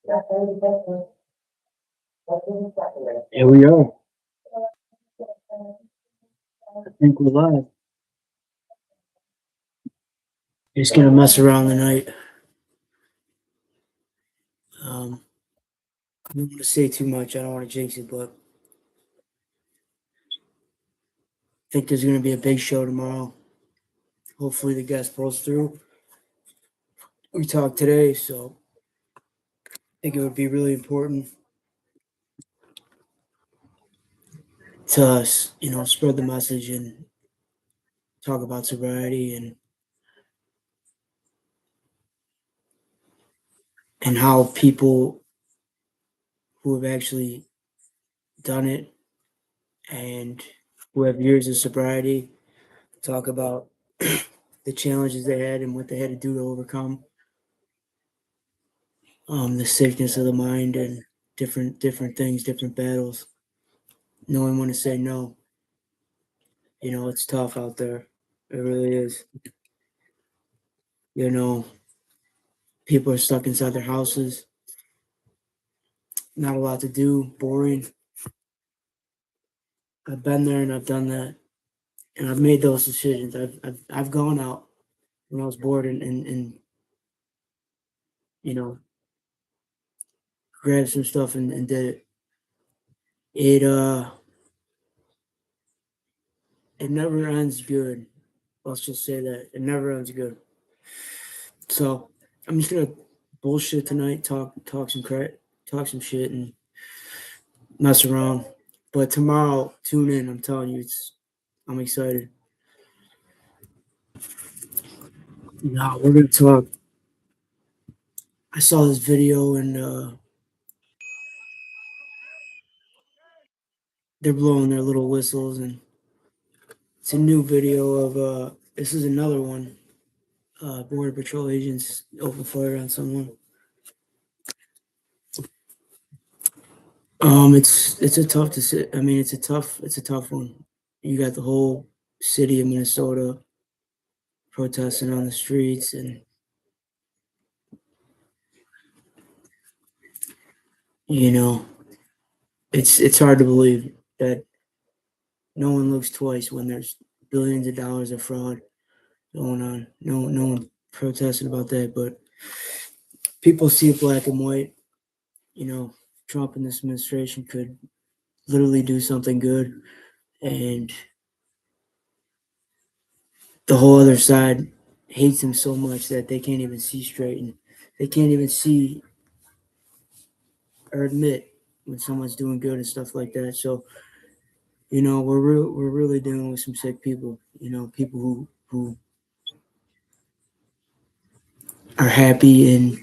Here we are. I think we're live. Just gonna mess around tonight. I don't want to say too much. I don't want to jinx it, but I think there's gonna be a big show tomorrow. Hopefully, the guest pulls through. We talked today, so I think it would be really important to us, spread the message and talk about sobriety and how people who have actually done it and who have years of sobriety talk about the challenges they had and what they had to do to overcome the sickness of the mind and different things, different battles. Knowing when to say no. It's tough out there. It really is. People are stuck inside their houses. Not a lot to do. Boring. I've been there and I've done that, and I've made those decisions. I've gone out when I was bored and grabbed some stuff and did it. It never ends good. Let's just say that it never ends good. So I'm just gonna bullshit tonight, talk some crap, talk some shit, and mess around. But tomorrow, tune in. I'm telling you, I'm excited. Now we're gonna talk. I saw this video and they're blowing their little whistles, and it's a new video of this is another one. Border Patrol agents open fire on someone. It's a tough decision. I mean, it's a tough one. You got the whole city of Minnesota protesting on the streets, and it's hard to believe that no one looks twice when there's billions of dollars of fraud going on. No one protesting about that, but people see it black and white. Trump and this administration could literally do something good, and the whole other side hates him so much that they can't even see straight, and they can't even see or admit when someone's doing good and stuff like that. So, we're really dealing with some sick people. People who are happy and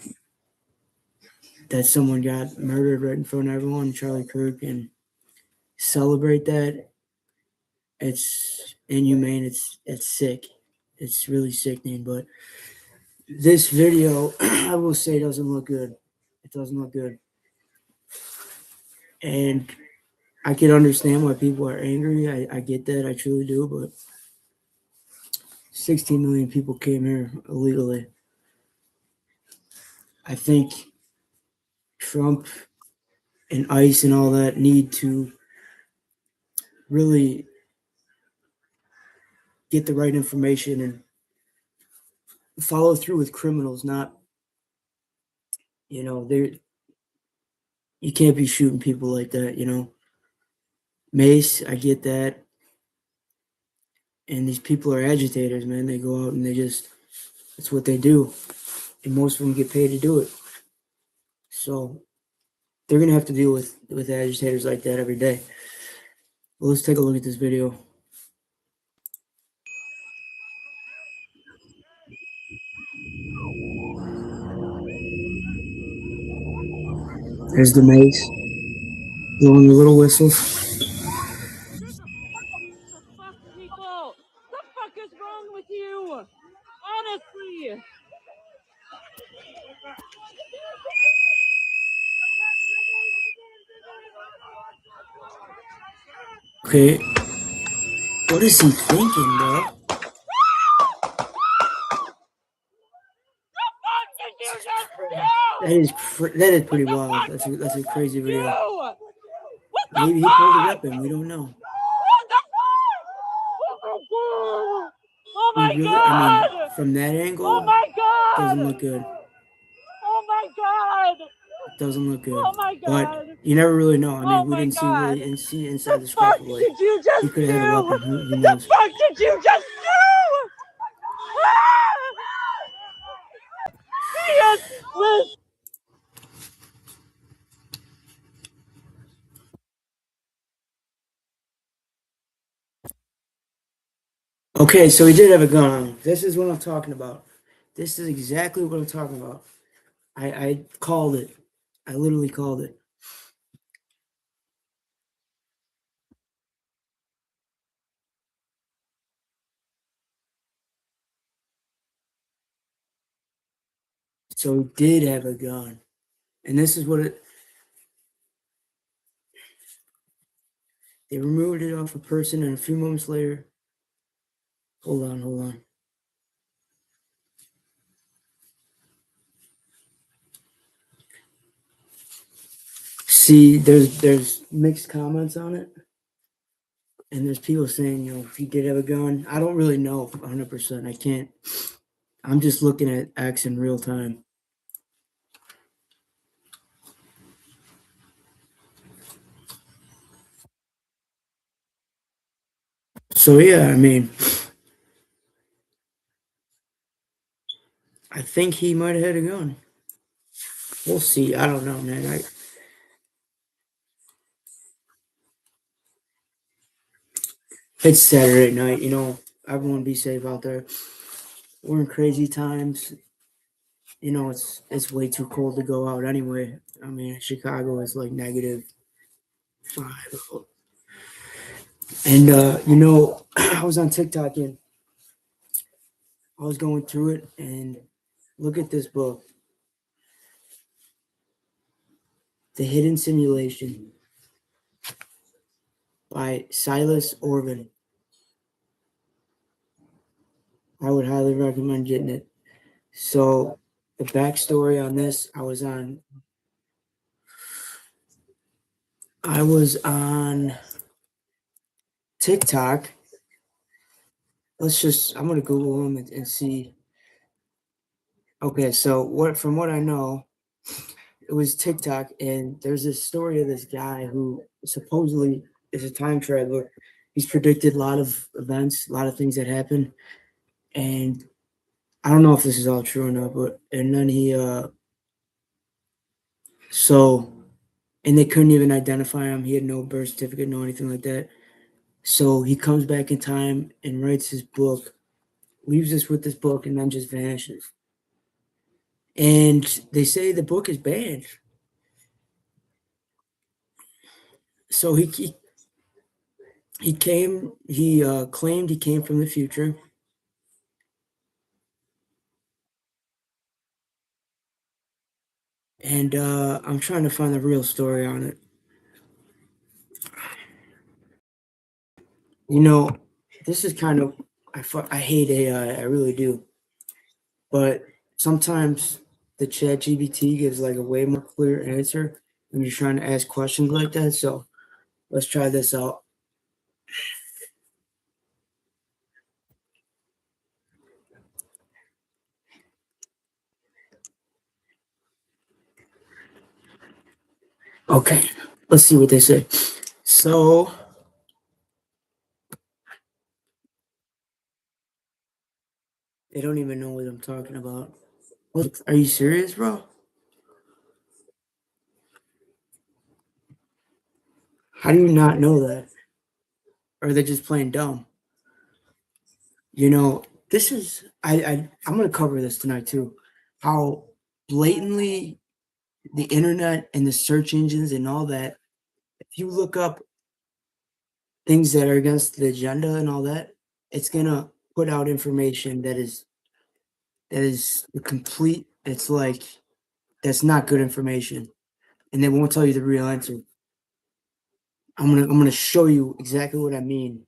that someone got murdered right in front of everyone, Charlie Kirk, and celebrate that. It's inhumane. It's sick. It's really sickening. But this video, I will say, doesn't look good. It doesn't look good. And I can understand why people are angry. I get that. I truly do. But 16 million people came here illegally. I think Trump and ICE and all that need to really get the right information and follow through with criminals. Not, you can't be shooting people like that. Mace, I get that. And these people are agitators, man. They go out and that's what they do. And most of them get paid to do it. So they're going to have to deal with agitators like that every day. Well, let's take a look at this video. There's the mace blowing the little whistles. People, the fuck is wrong with you? Honestly. Okay. What is he thinking, bro? that is pretty What the wild. fuck? That's a crazy You! video. What the Maybe he pulled a fuck? weapon. We don't know. What the fuck? Oh my god! Oh We my really, I mean, god! from that Oh angle, my god! doesn't look good. Oh my god! It doesn't look good. Oh my But god! you never really know. I Oh mean, we my didn't see god! really and see inside The the fuck scrapper. Like did you he just could have had a do? weapon. Who The knows? fuck did you just do? Yes, Liz. Okay, so he did have a gun on him. This is what I'm talking about. This is exactly what I'm talking about. I called it. I literally called it. So he did have a gun. And this is what it they removed it off a person and a few moments later. Hold on. See, there's mixed comments on it. And there's people saying, you know, if he did have a gun. I don't really know 100%. I can't. I'm just looking at X in real time. So yeah, I mean, I think he might have had a gun. We'll see. I don't know, man. It's Saturday night, you know. Everyone be safe out there. We're in crazy times. You know, it's way too cold to go out anyway. I mean, Chicago is like -5. And you know, I was on TikTok and I was going through it and look at this book, The Hidden Simulation by Silas Orvin. I would highly recommend getting it. So the backstory on this, I was on TikTok. I'm gonna Google them and see. Okay, so what from what I know, it was TikTok, and there's this story of this guy who supposedly is a time traveler. He's predicted a lot of events, a lot of things that happen, and I don't know if this is all true or not, but and then so and they couldn't even identify him. He had no birth certificate, no anything like that. So he comes back in time and writes his book, leaves us with this book, and then just vanishes. And they say the book is banned. So he claimed he came from the future, and I'm trying to find the real story on it. You know, this is kind of I hate AI, I really do, but sometimes the Chat GBT gives like a way more clear answer when you're trying to ask questions like that. So let's try this out. Okay, let's see what they say. So they don't even know what I'm talking about. What, are you serious, bro? How do you not know that? Or are they just playing dumb? You know, this is I'm gonna cover this tonight too. How blatantly the internet and the search engines and all that, if you look up things that are against the agenda and all that, it's gonna put out information that is complete. It's like that's not good information, and they won't tell you the real answer. I'm gonna show you exactly what I mean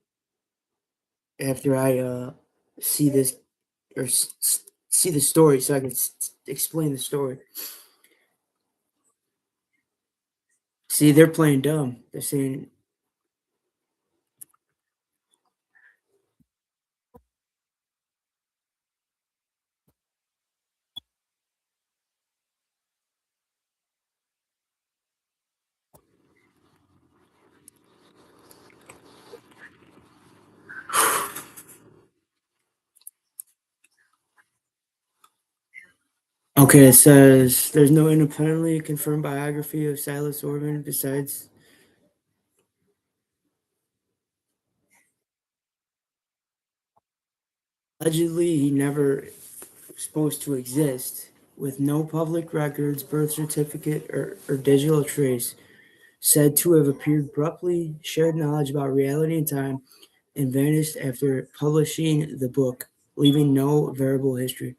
after I see this or see the story, so I can explain the story. See, they're playing dumb. They're saying, okay, it says there's no independently confirmed biography of Silas Orban besides allegedly he never supposed to exist with no public records, birth certificate, or digital trace, said to have appeared abruptly, shared knowledge about reality and time, and vanished after publishing the book, leaving no verifiable history.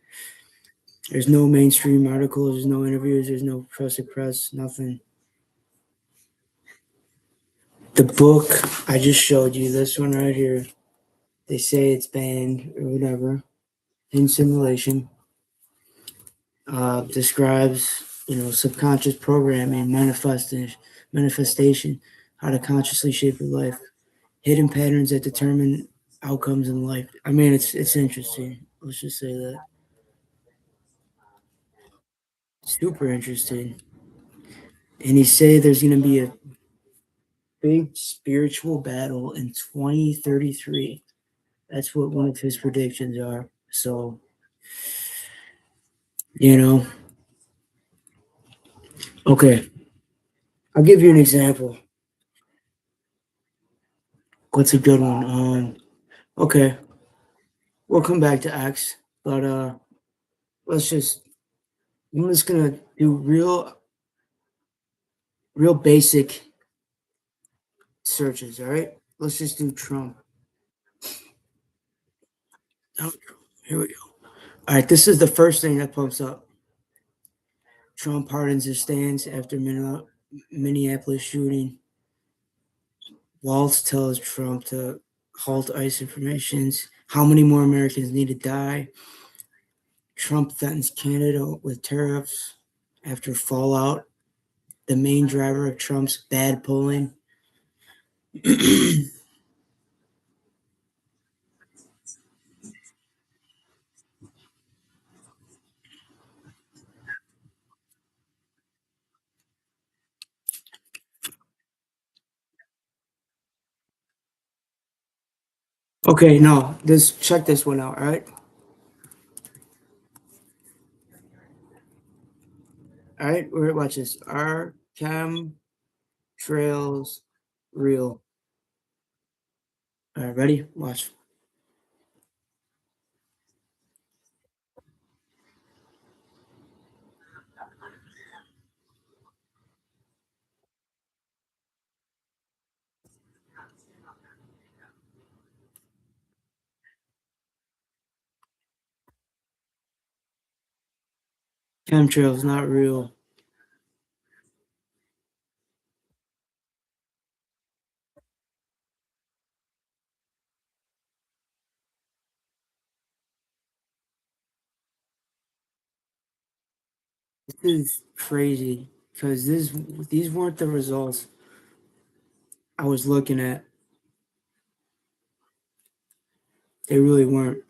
There's no mainstream articles, there's no interviews, there's no press, nothing. The book I just showed you, this one right here, they say it's banned or whatever in simulation. Describes subconscious programming, manifestation, how to consciously shape your life, hidden patterns that determine outcomes in life. I mean, it's interesting. Let's just say that super interesting. And he say there's going to be a big spiritual battle in 2033. That's what one of his predictions are. So you know, okay, I'll give you an example. What's a good one? Okay, we'll come back to X, but let's just. I'm just gonna do real basic searches. All right, let's just do Trump. Oh, here we go. All right, this is the first thing that pops up. Trump pardons his stance after Minneapolis shooting. Waltz tells Trump to halt ICE informations. How many more Americans need to die? Trump threatens Canada with tariffs after fallout. The main driver of Trump's bad polling. Okay, no, this check this one out. All right, all right. Watch this. Our chem trails real. All right, ready? Watch. Chemtrails not real. This is crazy because these weren't the results I was looking at. They really weren't.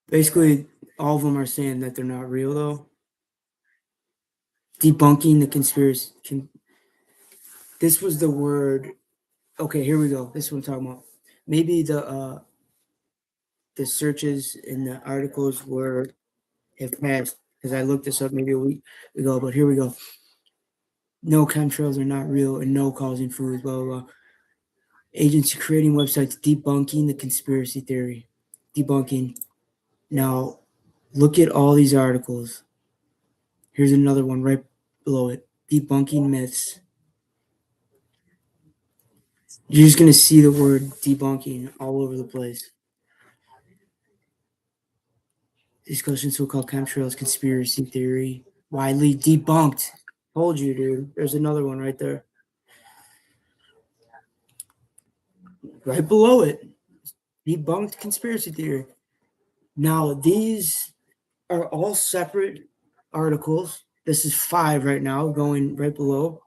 Basically, all of them are saying that they're not real though. Debunking the conspiracy. This was the word. Okay, here we go. This is what I'm talking about. Maybe the searches in the articles were have passed because I looked this up maybe a week ago, but here we go. No chemtrails are not real and no causing foods, blah, blah, blah. Agency creating websites debunking the conspiracy theory. Debunking. Now, look at all these articles. Here's another one right below it. Debunking myths. You're just going to see the word debunking all over the place. Discussion so-called chemtrails conspiracy theory. Widely debunked. Told you, dude. There's another one right there. Right below it. Debunked conspiracy theory. Now, these are all separate articles. This is 5 right now, going right below.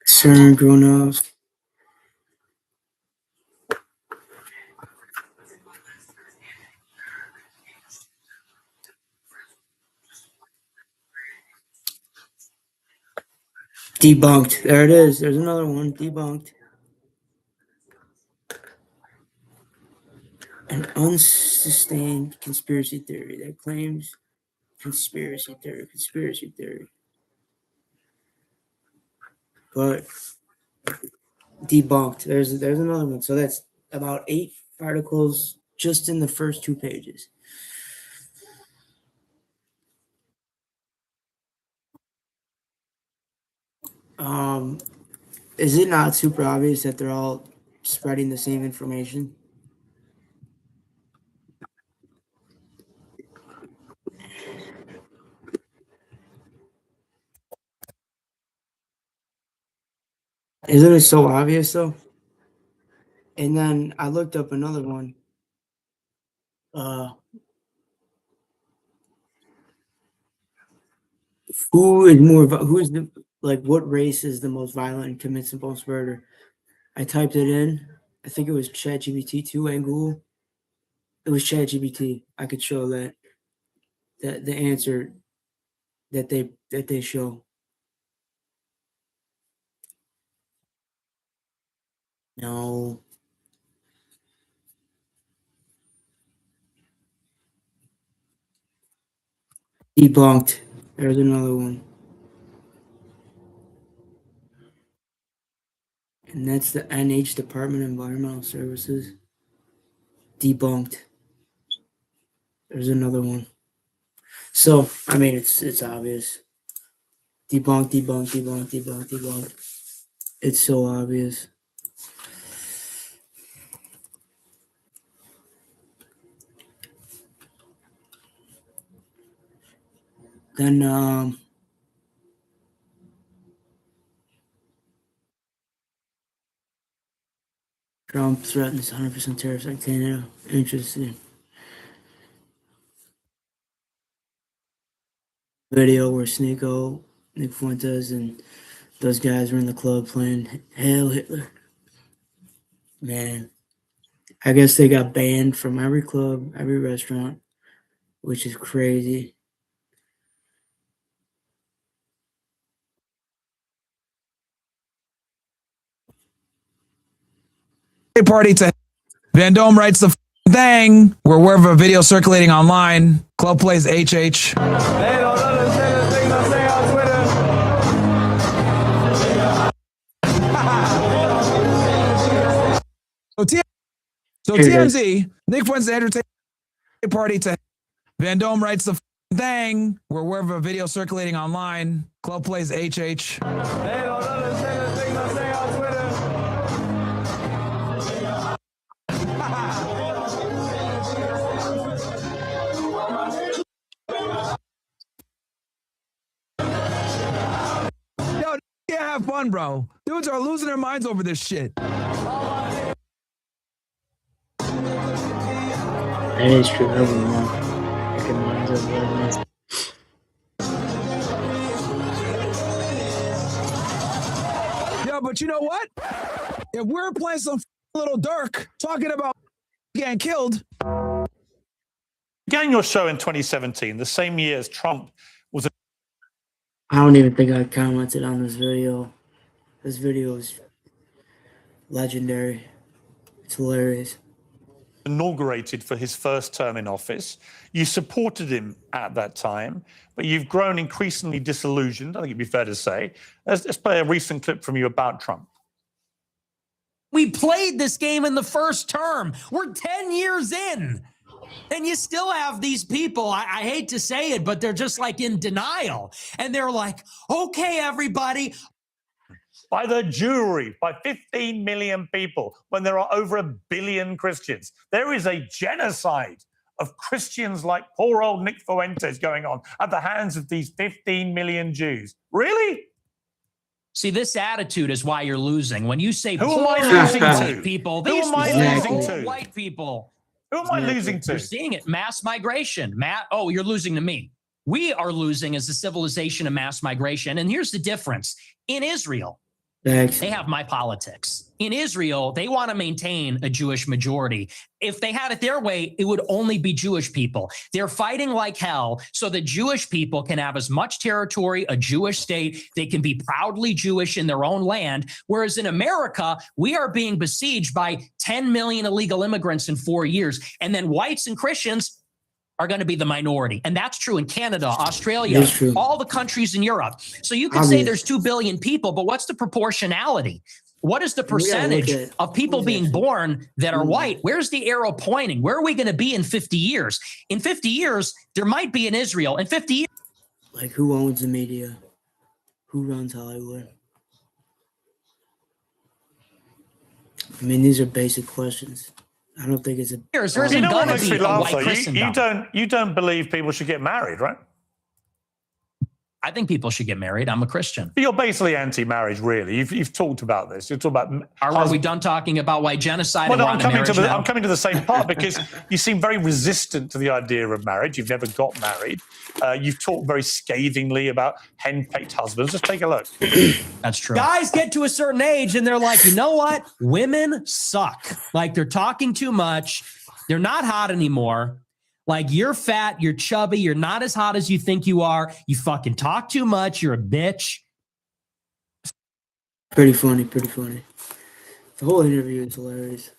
CERN, grown-ups. Debunked. There it is. There's another one. Debunked. An unsustained conspiracy theory that claims conspiracy theory. But debunked. There's another one. So that's about 8 articles just in the first 2 pages. Is it not super obvious that they're all spreading the same information? Isn't it so obvious though? And then I looked up another one. Who is the, like, what race is the most violent and commits the most murder? I typed it in. I think it was ChatGPT 2 and Google. It was ChatGPT. I could show that the answer that they show. No. Debunked. There's another one. And that's the NH Department of Environmental Services. Debunked. There's another one. So, I mean, it's obvious. Debunked. It's so obvious. Then, Trump threatens 100% tariffs on Canada. Interesting. Video where Nick Fuentes, and those guys were in the club playing Hail Hitler. Man, I guess they got banned from every club, every restaurant, which is crazy. Party to Van Dome writes the thing. We're aware of a video circulating online. Club plays HH. They don't understand the things I say on Twitter. So TMZ, Nick Fuentes entertainment party to Van Dome writes the thing. We're aware of a video circulating online. Club plays HH. They don't understand the things I say on Twitter. Yo, yeah, have fun, bro. Dudes are losing their minds over this shit. That is true. Yeah, but you know what? If we're playing some little Dirk talking about getting killed. Began your show in 2017, the same year as Trump was. I don't even think I commented on this video. This video is legendary. It's hilarious. Inaugurated for his first term in office. You supported him at that time, but you've grown increasingly disillusioned, I think it'd be fair to say. Let's play a recent clip from you about Trump. We played this game in the first term. We're 10 years in. And you still have these people, I hate to say it, but they're just like in denial. And they're like, okay, everybody. By the jury, by 15 million people, when there are over 1 billion Christians. There is a genocide of Christians like poor old Nick Fuentes going on at the hands of these 15 million Jews. Really? See, this attitude is why you're losing. When you say Who am poor I losing white to? people, Who these am I Exactly. losing poor to? white people. Who am I losing You're to? seeing it. Mass migration. Oh, you're losing to me. We are losing as a civilization of mass migration. And here's the difference. In Israel, Thanks. they have my politics. In Israel, they want to maintain a Jewish majority. If they had it their way, it would only be Jewish people. They're fighting like hell so that Jewish people can have as much territory, a Jewish state. They can be proudly Jewish in their own land. Whereas in America, we are being besieged by 10 million illegal immigrants in 4 years. And then whites and Christians are going to be the minority. And that's true in Canada, Australia, It's true. all the countries in Europe. So you could say there's 2 billion people, but what's the proportionality? What is the We gotta look percentage at of people who's being actually- born that are white? Where's the arrow pointing? Where are we going to be in 50 years? In 50 years, there might be in Israel. In 50 years, Like, who owns the media? Who runs Hollywood? I mean, these are basic questions. I don't think it's a. there You isn't know what going to makes be me a laugh white though? Christendom. You don't believe people should get married, right? I think people should get married. I'm a Christian. But you're basically anti-marriage, really. You've talked about this. You're talking about. Are we done talking about white genocide? Well, and no, we're on to marriage now? I'm coming to the same part because you seem very resistant to the idea of marriage. You've never got married. You've talked very scathingly about henpecked husbands. Just take a look. That's true. Guys get to a certain age and they're like, you know what? Women suck. Like, they're talking too much. They're not hot anymore. Like, you're fat, you're chubby, you're not as hot as you think you are. You fucking talk too much. You're a bitch. Pretty funny, pretty funny. The whole interview is hilarious.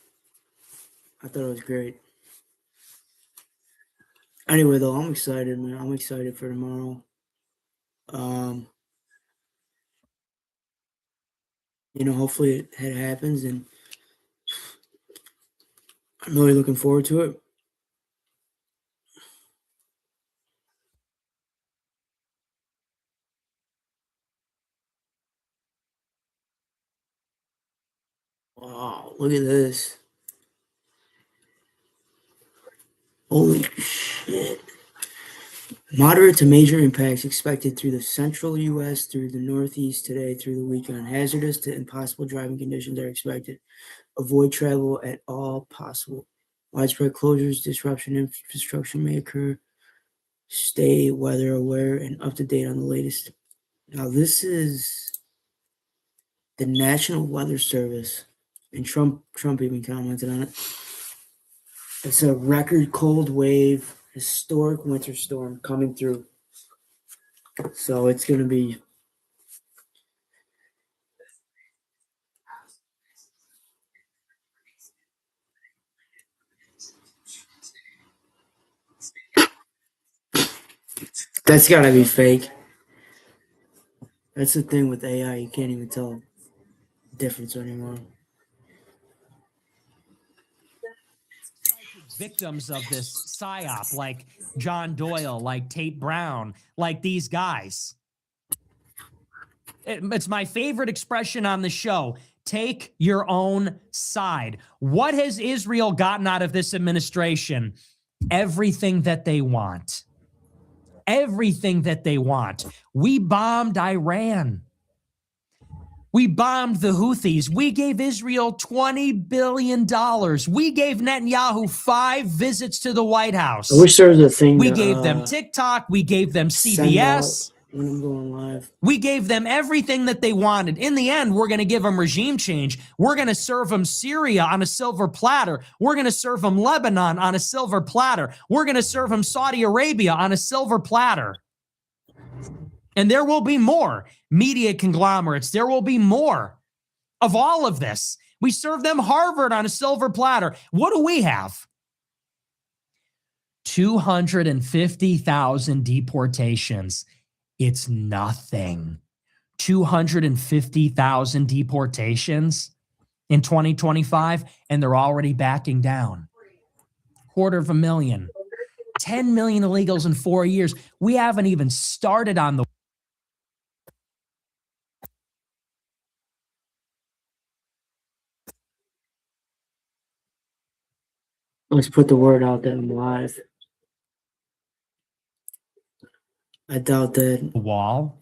I thought it was great. Anyway, though, I'm excited, man. I'm excited for tomorrow. Hopefully it happens, and I'm really looking forward to it. Wow, look at this. Holy shit. Moderate to major impacts expected through the central U.S., through the Northeast today, through the weekend. Hazardous to impossible driving conditions are expected. Avoid travel at all possible. Widespread closures, disruption, infrastructure may occur. Stay weather aware and up to date on the latest. Now, this is the National Weather Service, and Trump even commented on it. It's a record cold wave, historic winter storm coming through. So it's going to be that's got to be fake. That's the thing with AI, you can't even tell the difference anymore. Victims of this psyop, like John Doyle, like Tate Brown, like these guys. It's my favorite expression on the show. Take your own side. What has Israel gotten out of this administration? Everything that they want. Everything that they want. We bombed Iran. We bombed the Houthis. We gave Israel $20 billion. We gave Netanyahu 5 visits to the White House. I wish there was a thing We to, gave them TikTok. We gave them send CBS. out when I'm going live. We gave them everything that they wanted. In the end, we're going to give them regime change. We're going to serve them Syria on a silver platter. We're going to serve them Lebanon on a silver platter. We're going to serve them Saudi Arabia on a silver platter. And there will be more media conglomerates. There will be more of all of this. We serve them Harvard on a silver platter. What do we have? 250,000 deportations. It's nothing. 250,000 deportations in 2025, and they're already backing down. 250,000. 10 million illegals in 4 years. We haven't even started on the Let's put the word out that I'm live. I doubt that. wall.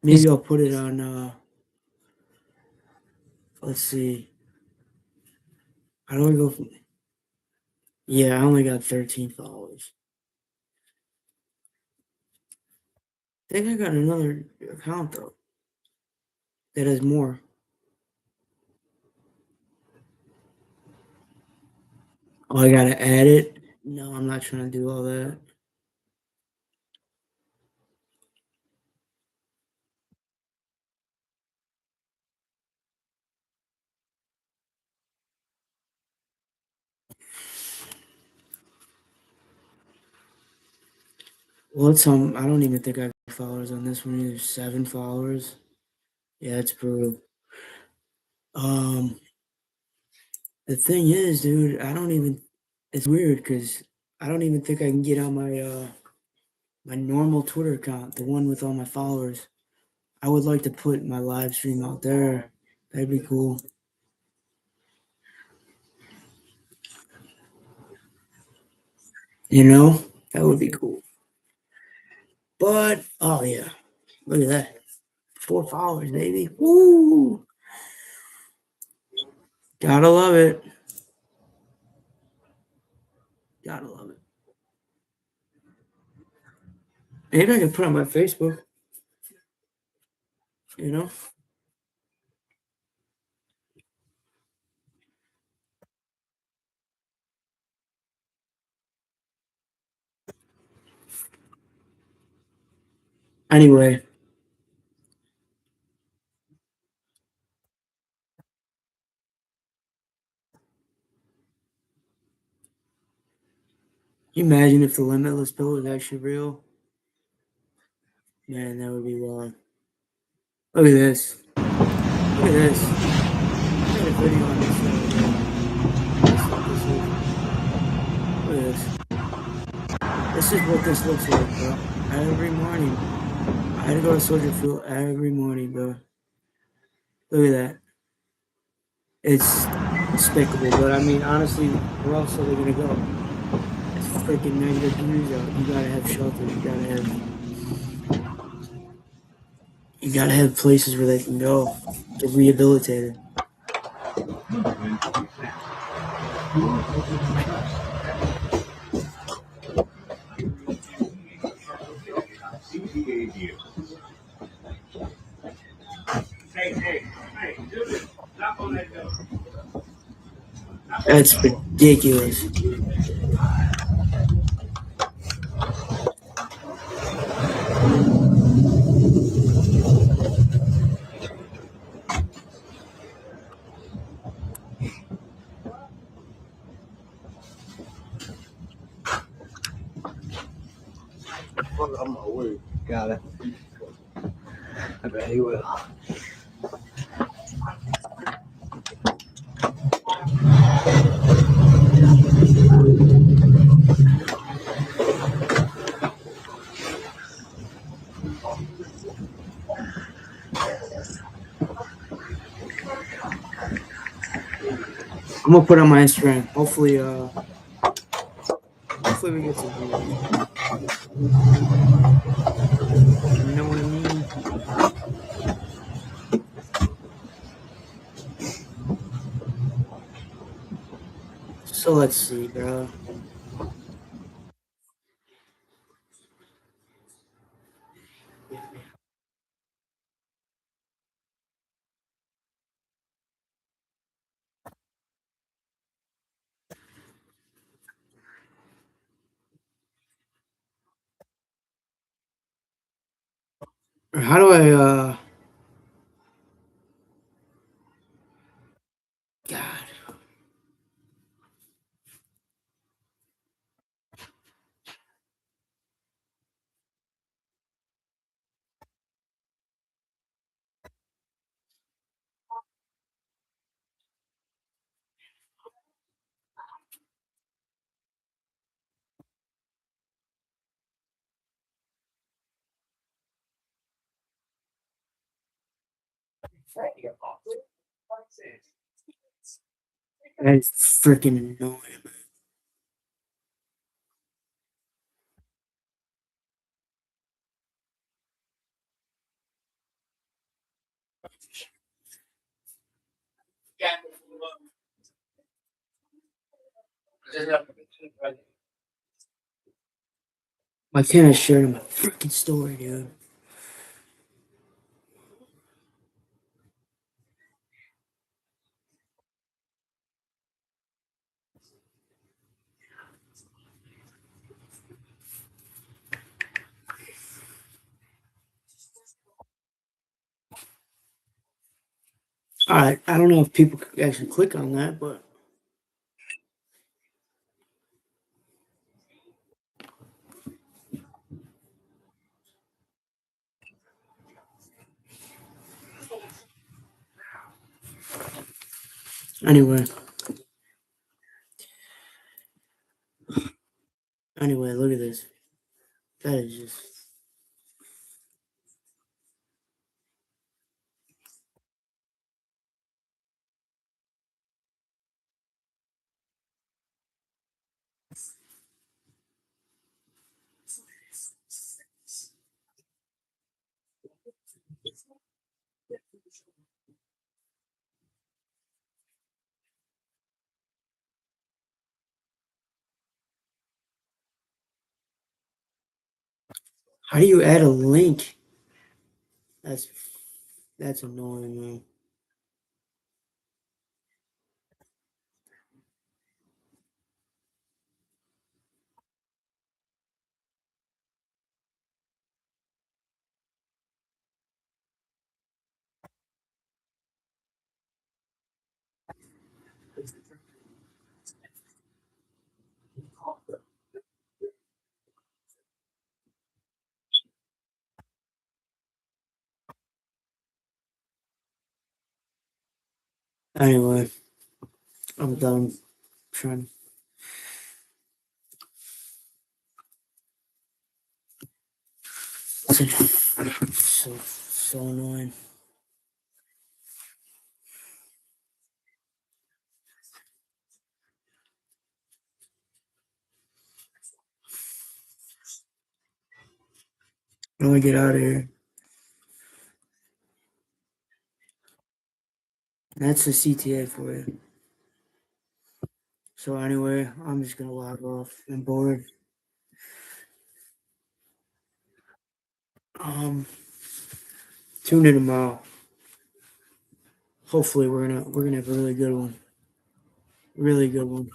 Maybe I'll put it on. Let's see. How do I go from? Yeah, I only got 13 followers. I think I got another account though that has more. Oh, I gotta add it. No, I'm not trying to do all that. Well, it's I don't even think I got followers on this one either. 7 followers. Yeah, it's brutal. The thing is, dude, I don't even. It's weird because I don't even think I can get on my normal Twitter account, the one with all my followers. I would like to put my live stream out there. That'd be cool. You know, that would be cool. But oh yeah, look at that. 4 followers, baby. Woo! Gotta love it. Gotta love it. Maybe I can put it on my Facebook. You know? Anyway. Can you imagine if the limitless pill was actually real? Man, that would be wild. Look at this. Look at this. I made a video on this the other day. Look at this. This is what this looks like, bro. Every morning. I had to go to Soldier Field every morning, bro. Look at that. It's despicable, but I mean, honestly, where else are they gonna go? It's freaking negative views out. You gotta have shelter. You gotta have places where they can go, get rehabilitated. That's ridiculous. On my way. Got it. I bet he will. I'm gonna put it on my Instagram. Hopefully we get some views. You know what I mean? So let's see, bro. How do I God. That's freaking annoying. My tennis shirt in my freaking story, dude. All right, I don't know if people could actually click on that, but anyway. Anyway, look at this. That is just. How do you add a link? That's annoying, man. Anyway, I'm done trying. So annoying. I want to get out of here. That's the CTA for you. So anyway, I'm just gonna log off. I'm bored. Tune in tomorrow. Hopefully we're gonna have a really good one. Really good one.